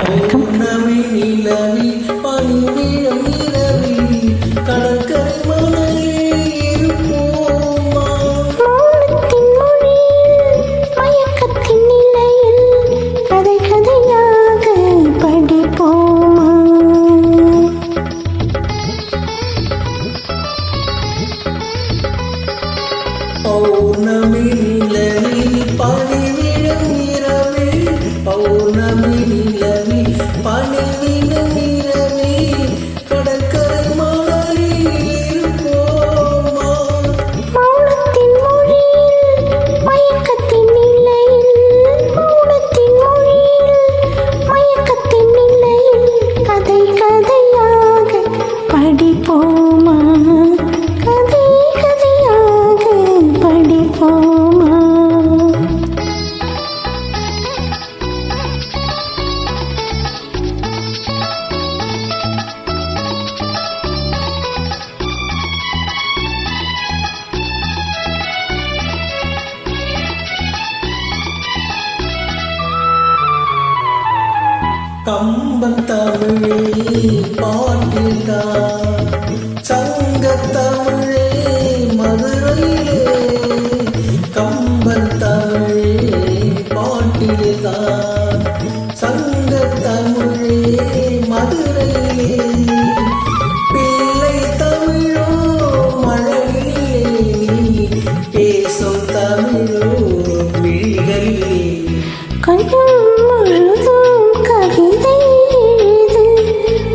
வணக்கம். பௌர்ணமி நிலவில் பனிவிழும் இரவில் பௌர்ணமி நிலவில் பனிவிழும் இரவில் கடற்கரை மணலில் இருப்போமா மௌனத்தின் மொழியில் மயக்கத்தின் நிலையில் மௌனத்தின் மொழியில் மயக்கத்தின் நிலையில் கதை கதையாக படிப்போமா கதை கதையாக படிப்போமா கம்பன் தமிழே பாட்டில்தான் சங்க தமிழே மதுரையிலே கம்பன் தமிழே பாட்டில்தான் சங்க தமிழே மதுரையிலே பிள்ளை தமிழோ மழவிலே பேசும் தமிழோ விழிகளிலே கொஞ்சம் முழுதும் கவிதை எழுது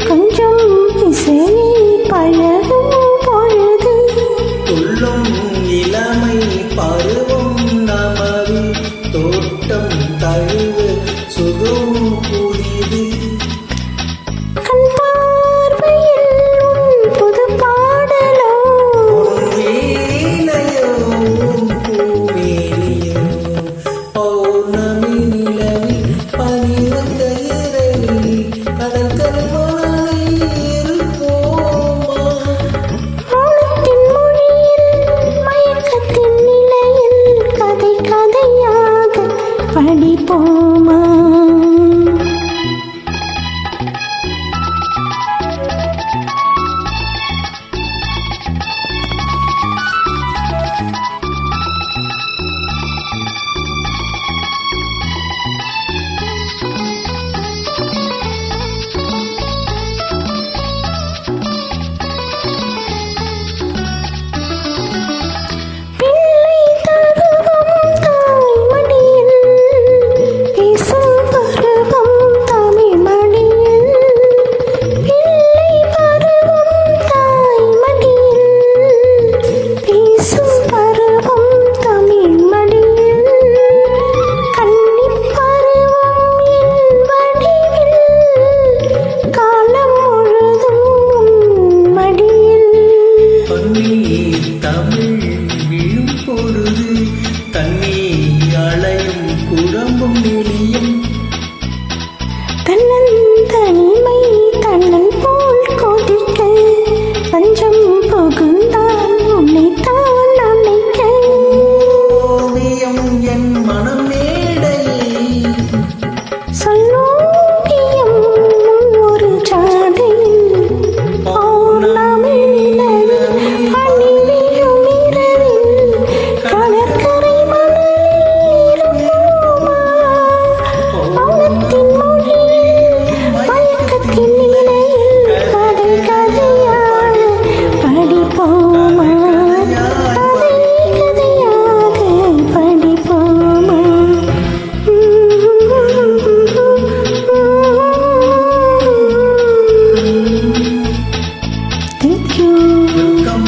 கொஞ்சம் இசையை பழகும் பொழுது துள்ளும் இளமை பருவம் நமது தோட்டம் தழுவு சுகம் புதிது கண் பார்வையில் உன் புது பாடலோ வீணையோ பூமேனியோ பௌர்ணமி நிலவில் பனிவந்த இரவில் கடற்கரை மணலில் இருப்போமா மௌனத்தின் மொழியில் மயக்கத்தின் நிலையில் கதை கதையாக படிப்போமா பிள்ளை தருவம் தாய் மடியில் பேசும் பருவம் தமிழ் மடியில் பிள்ளை பருவம் தாய் மடியில் பேசும் பருவம் தமிழ் மடியில் கன்னிப் பருவம் என் வடிவில் காலம் முழுதும் உன் மடியில் பன்னீர் தமிழ் விழும் பொழுது தண்ணீர் அலையும் குழம்பும் நெளியும் தன்னன் தனிமை தன்னன் போல் கொதிக்க பஞ்சம் புகுந்தான் உன்னைத்தான் அணைக்க ஓவியம் என் மனம் மேடையை சொல்லோவியம் ஒரு ஜாடையில் பௌர்ணமி நிலவில் பனிவிழும் இரவில் கடற்கரை மணலில் இருப்போமா மௌனத்தின் மொழியில் மயக்கத்தின் நிலையில் கதை கதையாக படிப்போமா கதை கதையாக படிப்போமா Thank you. வெல்கம்